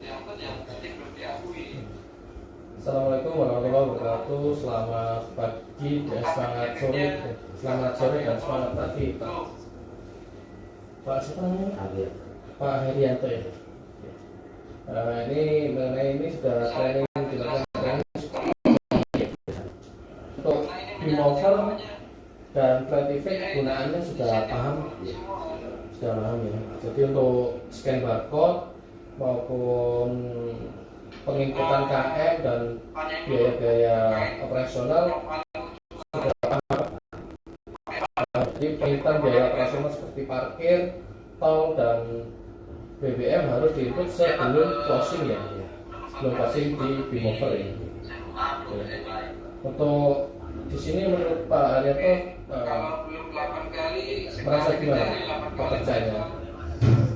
Assalamualaikum warahmatullahi wabarakatuh. Selamat pagi dan selamat sore, dan selamat pagi Pak siapa namanya? Pak Herianto ya. Ini mengenai ini sudah training dilakukan untuk bimover dan Plantific gunaannya sudah paham ya. Jadi untuk scan barcode maupun penginputan KM dan biaya-biaya operasional sudah paham. Jadi penginputan biaya operasional seperti parkir, tol dan BBM harus diinput sebelum closing ya, sebelum closing di bimover ya. Untuk di sini menurut Pak Haryanto merasa gimana pekerjaannya?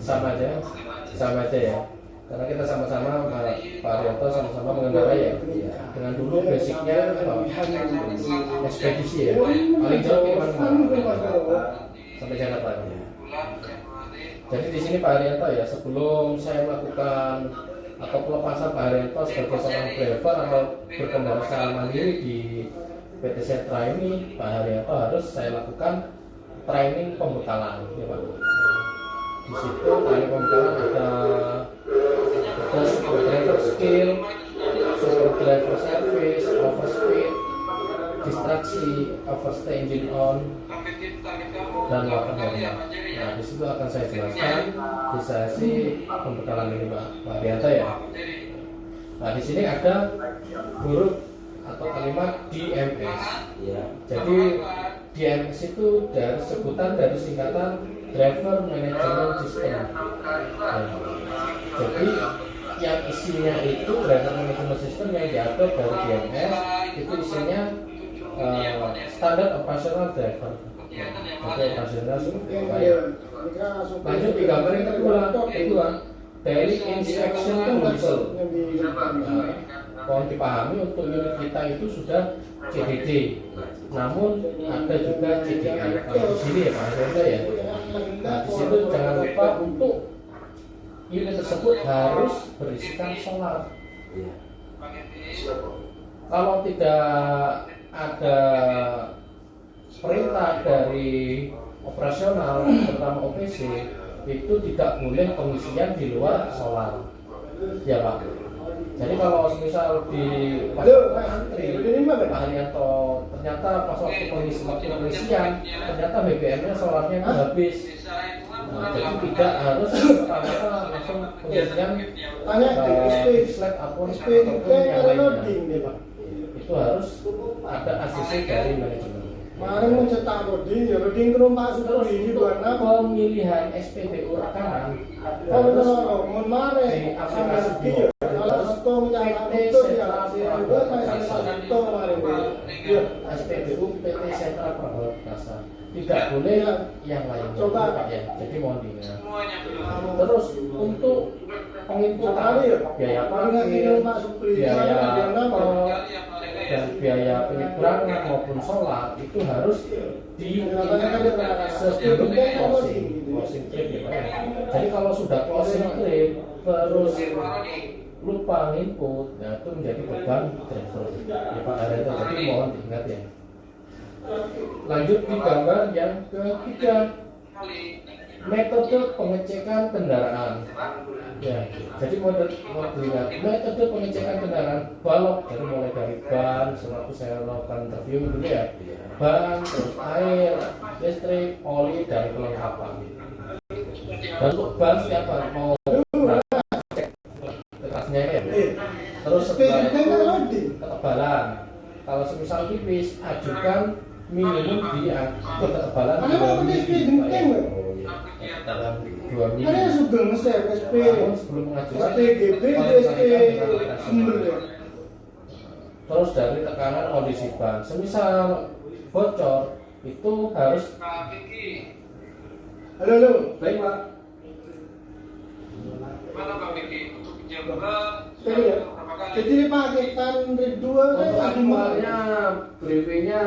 Sama aja ya. Karena kita sama-sama Pak Haryanto sama-sama mengendarai ya. Dengan dulu basicnya ekspedisi ya. Paling jauh kiriman sampai Jakarta. Jadi di sini Pak Haryanto ya, sebelum saya melakukan atau pelepasan Pak Haryanto sebagai seorang driver atau berkendara secara mandiri di PT Setra ini, Pak Haryanto harus saya lakukan training pembekalan ya Pak. Di situ training pembekalan ada super driver skill, super driver service, overspeed, distraksi, overstay engine on, dan water handling. Nah, di situ akan saya jelaskan di sesi pembekalan ini Pak Haryanto ya. Nah, di sini ada huruf atau kalimat DMS. Jadi DMS itu dari sebutan dari singkatan Driver Management System. Jadi yang isinya itu Driver Management System yang diatur dari DMS itu isinya standar operasional driver. Oke, operasional lanjut di gambar yang kedua daily inspection console. Mohon dipahami untuk unit kita itu sudah CDD, namun ada juga CDI. Kalau di sini ya Pak Haryanto ya. Nah, di situ jangan lupa untuk unit tersebut harus berisikan solar. Kalau tidak ada perintah dari operasional, terutama OPC, itu tidak boleh pengisian di luar solar. Ya Pak. Jadi kalau misal di pas antri Pak Haryanto ternyata pas waktu pengisian ternyata BBM-nya solarnya itu habis. Nah, jadi tidak harus pertama langsung pengisian slide ataupun yang lainnya Pak. Itu harus ada ACC dari manajemen. Kemarin mencetak loading kerumah sudah ini buana pemilihan SPBU rekaman di aplikasi SPBU PT Setra Prabowo-Kasa. Tidak boleh yang lainnya Pak ya. Jadi mohon diingat. Terus untuk penginputan biaya parkir, biaya dan biaya penyeberangan maupun solar itu harus di sebelum closing trip ya Pak ya. Jadi kalau sudah closing trip terus lupa input, ya itu menjadi beban driver ya Pak Haryanto. Jadi mohon diingat ya. Lanjut di gambar yang ketiga, metode pengecekan kendaraan. Ya, jadi diingat metode pengecekan kendaraan balok, jadi mulai dari ban, sewaktu saya lakukan interview dulu ya, ban, terus air, listrik, oli, dan kelengkapan. Dan untuk ban setiap hari mau cek kerasnya ya, terus setelah itu ketebalan. Kalau semisal tipis, ajukan minimum di ketebalan 2 mm. Dalam 2 mili. Ada sudah nge-share SP. Sebelum mengajukan SPGB itu SP sumber ya. Terus dari tekanan kondisi ban, semisal bocor itu harus. Halo. Baik Pak. Mana Pak Vicky? Jadi paketan kedua untuk aktualnya briefingnya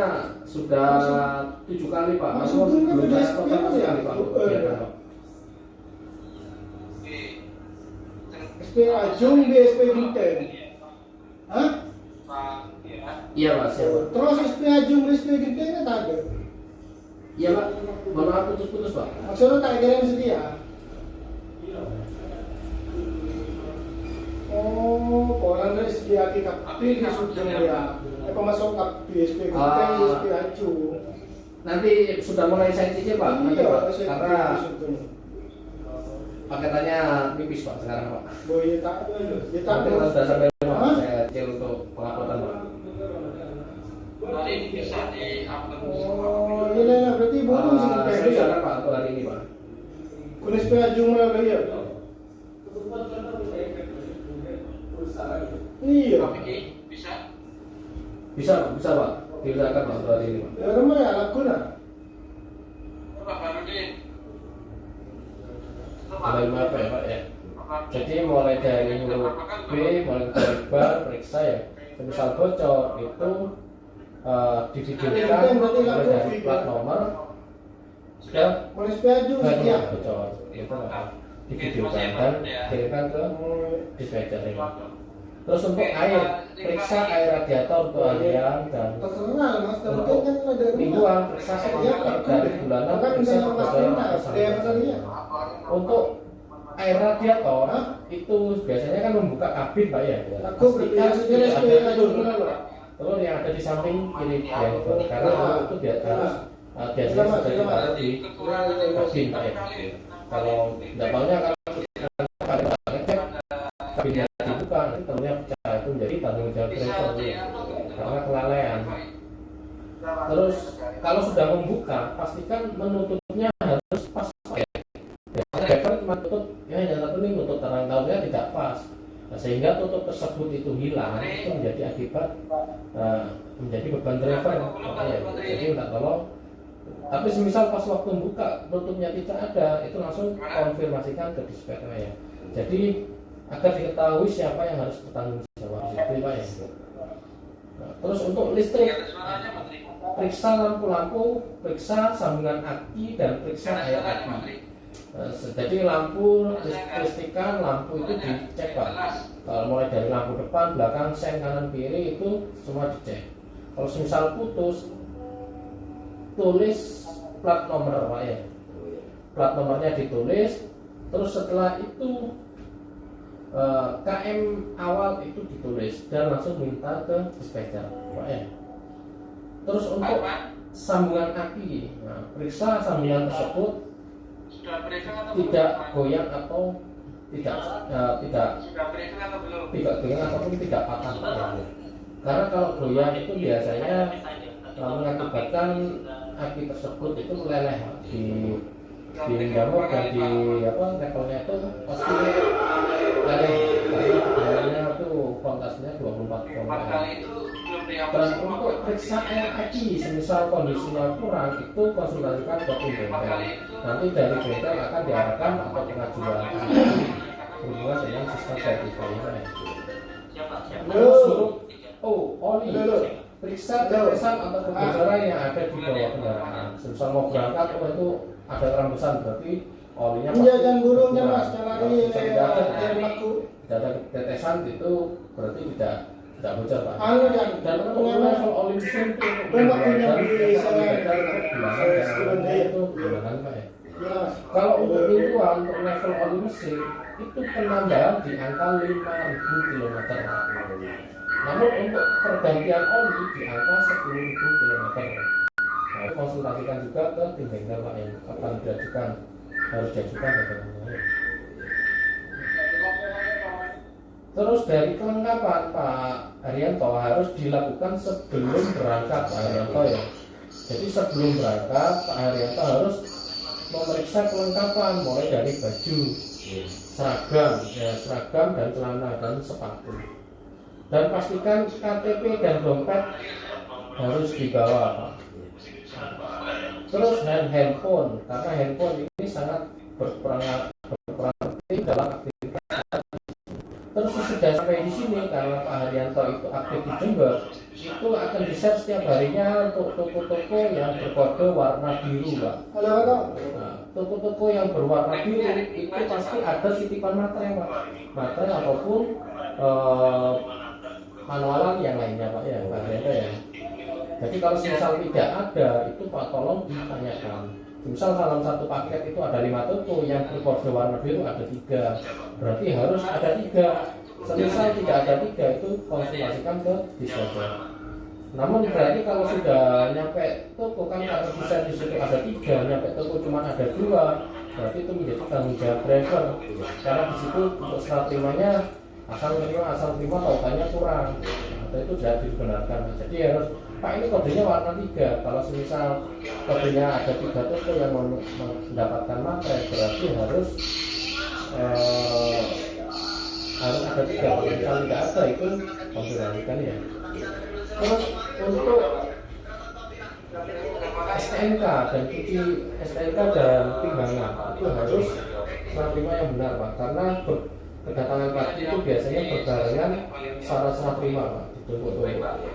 sudah 7 kali Pak. Belum saya stop 1 kali Pak. SP Ajung, BSP Genteng. Hah? Iya Pak, siapa? Terus SP Ajung, BSP Genteng kan tak ada. Iya Pak, mohon maaf putus-putus Pak. Maksudnya tak kirim sedia. Oh, orang dari segi KP di Sugeng ya. Pemasok BSP Genteng, BSP Ajung. Nanti sudah mulai saya cicil Pak, nanti Iya, Pak, saya karena Sugeng. paketannya nipis Pak sekarang Pak. Oh iya tak, iya tak. Nanti kalau sudah sampai rumah Hah? saya cicil untuk penguploadan Pak. Oh, iya lah, berarti boleh sih Saya kayak gitu. usahakan Pak untuk hari ini Pak. Kunis SP Ajung mana ya? Iya. Bisa Pak, diusahakan Pak untuk hari ini Pak. Ya rumah ya laku nah. Mulai apa ya Pak ya? Jadi mulai dari huruf B, mulai dari bar, periksa ya. Misal bocor itu divideokan mulai dari plat nomor ke Kunis SP Ajung bagian sedia. bocor itu divideokan dan kirimkan ke dispatcher ini. Terus untuk air, periksa air radiator untuk harian dan Terserah mas, tapi untuk kan ada mingguan, periksa sekitar dari bulanan, kan periksa bisa kebocoran mas atau dia saluran. sekalian. Untuk air radiator Hah? itu biasanya kan membuka kabin Pak ya. Aku berpikir sedia tidak SP ada Ajung itu. mana loh. Terus yang ada di samping kiri driver karena itu dia harus biasanya sudah ditaruh di kabin Pak ya. Kalau tidak maunya kalau ngecek kabinnya dibuka nanti tentunya pecah, itu menjadi tanggung jawab driver karena kelalaian. Terus kalau sudah membuka pastikan menutupnya harus pas Pak ya. Driver cuma tutup ya yang terpenting tutup terang tahunnya tidak pas. Nah, sehingga tutup tersebut itu hilang itu menjadi akibat menjadi beban driver ya. Jadi minta tolong. Tapi semisal pas waktu buka tutupnya tidak ada, itu langsung konfirmasikan ke dispatcher ya. Jadi agar diketahui siapa yang harus bertanggung jawab itu Pak ya. Nah, terus untuk listrik, periksa lampu-lampu, periksa sambungan aki dan periksa air aki. Jadi lampu listrikan, lampu itu dicek Pak. Kalau mulai dari lampu depan, belakang, sen, kanan, kiri itu semua dicek. Kalau misal putus, tulis plat nomor Pak ya. Plat nomornya ditulis, terus setelah itu KM awal itu ditulis dan langsung minta ke dispatcher Pak ya. Terus untuk sambungan aki, nah, periksa sambungan tersebut tidak goyang atau tidak goyang ataupun tidak patah Pak ya. Karena kalau goyang itu biasanya mengakibatkan aki tersebut itu meleleh di jamur dan di levelnya itu pasti leleh karena airnya itu voltasenya 24 volt. Dan untuk periksa air aki semisal kondisinya kurang itu konsultasikan ke tim bengkel. Nanti dari bengkel akan diarahkan atau pengajuan berhubungan dengan sistem sertifikasi. Terus oli, periksa keresan atau kebocoran yang ada di bawah kendaraan. Semisal mau berangkat itu ada rembesan berarti olinya Iya jangan burungnya mas, jangan lari tidak ada laku. tidak ada tetesan itu berarti tidak bocor Pak. Anu jangan. Dan untuk level oli mesin itu Waktunya bisa itu bulanan Pak ya. Kalau untuk pintuan untuk level oli mesin itu penambahan di angka 5.000 km. Namun untuk pergantian oli di angka 10.000 km. Nah, konsultasikan juga ke tim bengkel Pak yang kapan diajukan, harus diajukan bagaimana. Terus dari kelengkapan Pak Haryanto harus dilakukan sebelum berangkat Pak Haryanto ya. Jadi sebelum berangkat Pak Haryanto harus memeriksa kelengkapan mulai dari baju, seragam dan celana dan sepatu. Dan pastikan KTP dan dompet harus dibawa Pak. Terus handphone, karena handphone ini sangat berperan penting dalam aktivitas. Terus sudah sampai di sini karena Pak Haryanto itu aktif di Jember, itu akan di-share setiap harinya untuk toko-toko yang berkode warna biru Pak. Halo. Nah, toko-toko yang berwarna biru itu pasti ada titipan materai Pak, materai ataupun manualan yang lainnya Pak ya, Pak Renda ya. Jadi kalau misal tidak ada itu Pak tolong ditanyakan. Misal dalam satu paket itu ada 5 toko yang berkode warna biru ada 3, berarti harus ada 3. Semisal tidak ada 3 itu konsultasikan ke desainer. Namun berarti kalau sudah nyampe toko kan ada desain di situ ada 3, nyampe toko cuma ada 2, berarti itu menjadi tanggung jawab driver. Karena di situ untuk serah terimanya asal terima tautannya kurang, atau itu tidak dibenarkan. Jadi harus Pak ini kodenya warna 3. Kalau semisal kodenya ada 3 toko yang mendapatkan materai berarti harus ada 3. Kalau misal tidak ada itu konfirmasikan ya. Terus untuk STNK dan cuci STNK dan timbangan itu harus serah terima yang benar Pak, karena kedatangan pagi itu biasanya berbarengan serah terima Pak.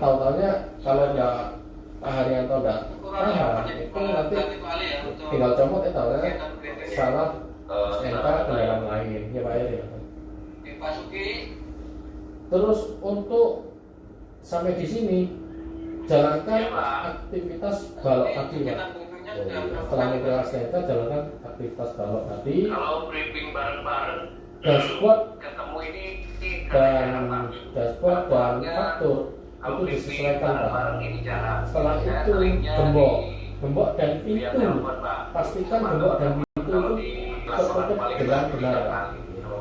Tahu-tahunya kalau tidak Pak Haryanto tidak paham itu nanti tinggal comot tahunya salah STNK kendaraan lain ya Pak ya. Terus untuk sampai di sini jalankan aktivitas balok tadi Pak. Setelah mengambil STNK jalankan aktivitas balok tadi. Kalau briefing bareng-bareng dashboard ketemu ini dan faktur itu disesuaikan Pak. Setelah itu gembok dan pintu, pastikan gembok dan pintu itu tertutup dengan benar Pak.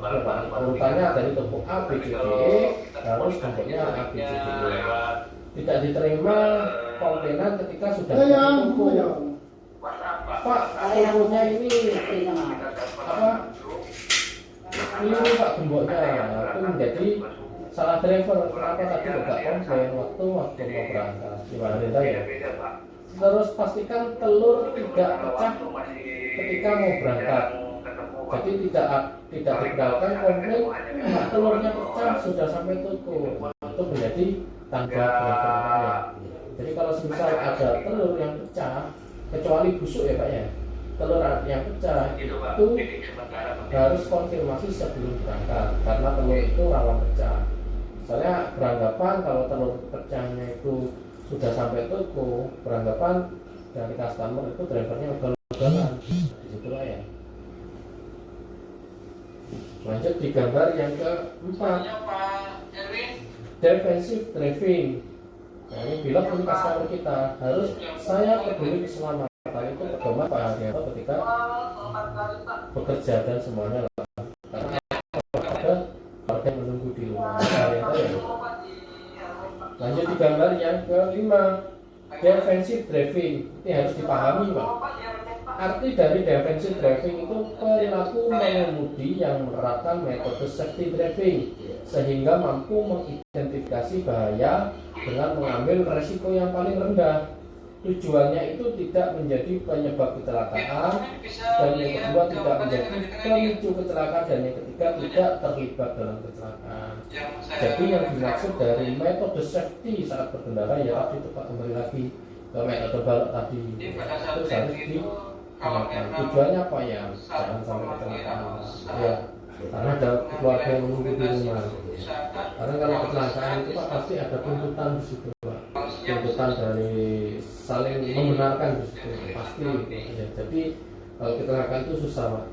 Ya, Pak. Urutannya dari toko A, B, C, D, E, harus gemboknya A, B, C, D, E. Tidak diterima komplainan ketika sudah toko. Pak, tokonya ini apa? Ini Pak gemboknya itu menjadi salah driver. Kenapa tadi enggak komplain waktu mau berangkat? Gimana ya? Terus pastikan telur tidak pecah ketika mau berangkat. Jadi tidak diberitakan komplain telurnya pecah sudah sampai toko. Itu menjadi tanggung jawab drivernya. Jadi kalau misal ada telur yang pecah, kecuali busuk ya Pak ya, telur yang pecah itu harus konfirmasi sebelum berangkat karena telur itu rawan pecah. Misalnya beranggapan kalau telur pecahnya itu sudah sampai toko, beranggapan dari customer itu drivernya ugal-ugalan di situ lah ya. Lanjut di gambar yang keempat, defensive driving. Nah, ini bilang untuk customer kita harus saya peduli keselamatan itu pedoman Pak Haryanto ketika bekerja dan semuanya lah. Karena ada warga yang menunggu di rumah Pak Haryanto ya. Lanjut di gambar yang kelima, defensive driving. Ini harus dipahami Pak. Arti dari defensive driving itu perilaku pengemudi yang menerapkan metode safety driving sehingga mampu mengidentifikasi bahaya dengan mengambil resiko yang paling rendah. Tujuannya itu tidak menjadi penyebab kecelakaan, dan yang kedua tidak menjadi pemicu kecelakaan, dan yang ketiga tidak terlibat dalam kecelakaan. Jadi yang dimaksud dari metode safety saat berkendara ya tadi Pak, kembali lagi ke metode balok tadi itu harus digunakan. Tujuannya apa ya? Jangan sampai kecelakaan ya, karena ada keluarga yang menunggu di rumah. Karena kalau kecelakaan itu Pak pasti ada tuntutan di situ Pak, tuntutan dari saling membenarkan di situ pasti ya. Jadi kalau kecelakaan itu susah Pak.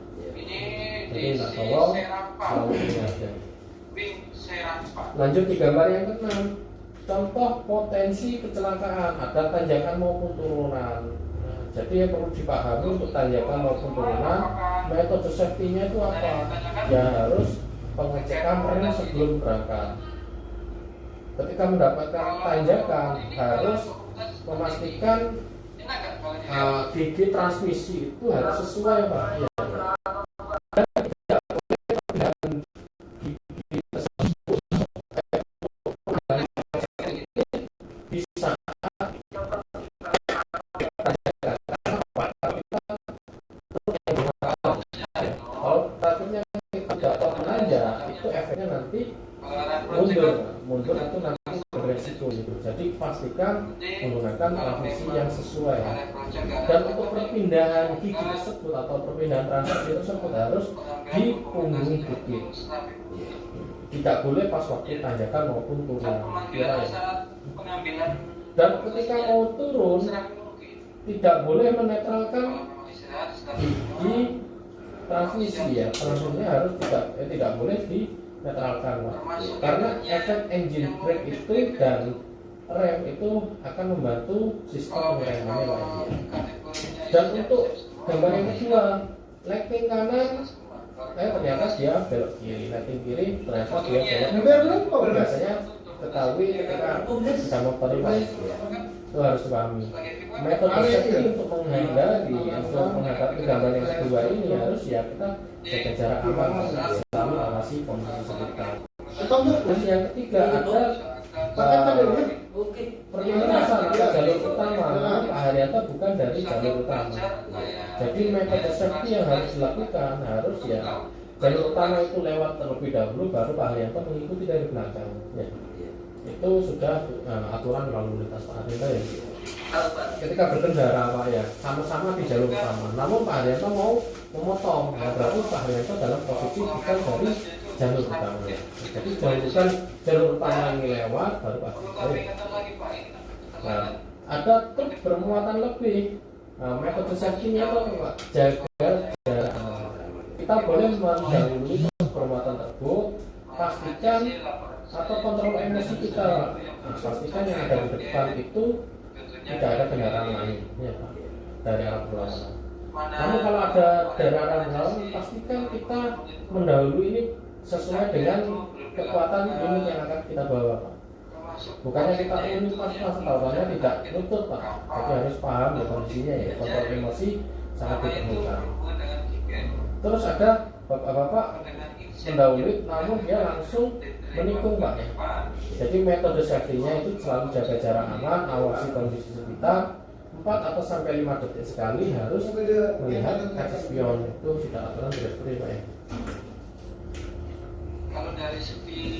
Jadi nggak tolong selalu ingat. Lanjut di gambar yang ke-6, contoh potensi kecelakaan ada tanjakan maupun turunan. Jadi yang perlu dipahami untuk tanjakan maupun turunan, metode safety-nya itu apa? Ya harus pengecekan rem sebelum berangkat. Ketika mendapatkan tanjakan harus memastikan gigi transmisi itu harus sesuai Pak. Ya. Dan tidak boleh dengan gigi tersebut bisa mundur itu nanti beresiko gitu. Jadi pastikan menggunakan transmisi yang sesuai. Dan untuk perpindahan gigi tersebut atau perpindahan transaksi tersebut harus di punggung bukit. Tidak boleh pas waktu tanjakan maupun turun. Kira ya. Dan ketika mau turun tidak boleh menetralkan gigi transmisi ya. Transmisinya harus tidak boleh dinetralkan, Pak. Karena efek engine brake itu dan rem itu akan membantu sistem pengeremannya lagi. Dan untuk gambar yang kedua, lighting kanan ternyata dia belok kiri, lighting kiri ternyata dia belok kiri. Biasanya ketahui ketika sudah motor itu harus dipahami. Metode safety untuk menghadapi gambar yang kedua ini harus ya kita jaga jarak aman, selalu awasi kondisi sekitar. Terus yang ketiga ada perlintasan jalur utama. Pak Haryanto bukan dari jalur utama. Jadi metode safety yang harus dilakukan harus ya jalur utama itu lewat terlebih dahulu, baru Pak Haryanto mengikuti dari belakang. Ya. Itu sudah aturan lalu lintas Pak Haryanto ya. Ketika berkendara Pak ya sama-sama di jalur utama. Namun Pak Haryanto mau memotong, nah, berarti Pak Haryanto dalam posisi bukan dari jalur utama. Jadi jalur utama ini lewat baru Pak Haryanto. Nah, ada truk bermuatan lebih. Metode safety-nya itu jaga jarak aman. Kita boleh mendahului bermuatan tersebut, pastikan atau kontrol emosi kita. Pastikan yang ada di depan itu tidak ada kendaraan lain ya Pak, dari arah berlawanan. Namun kalau ada dari arah berlawanan, pastikan kita mendahului ini sesuai dengan kekuatan unit yang akan kita bawa Pak. Bukannya kita unit pas-pas, tahuannya tidak lutut Pak. Jadi harus paham ya kondisinya ya, kontrol emosi sangat diperlukan. Terus ada bapak-bapak mendahului namun dia langsung menikung Pak ya. Jadi metode safety-nya itu selalu jaga jarak aman, awasi kondisi sekitar 4 atau sampai 5 detik sekali harus melihat kaca spion. Itu sudah aturan tidak seperti Pak ya. Kalau dari segi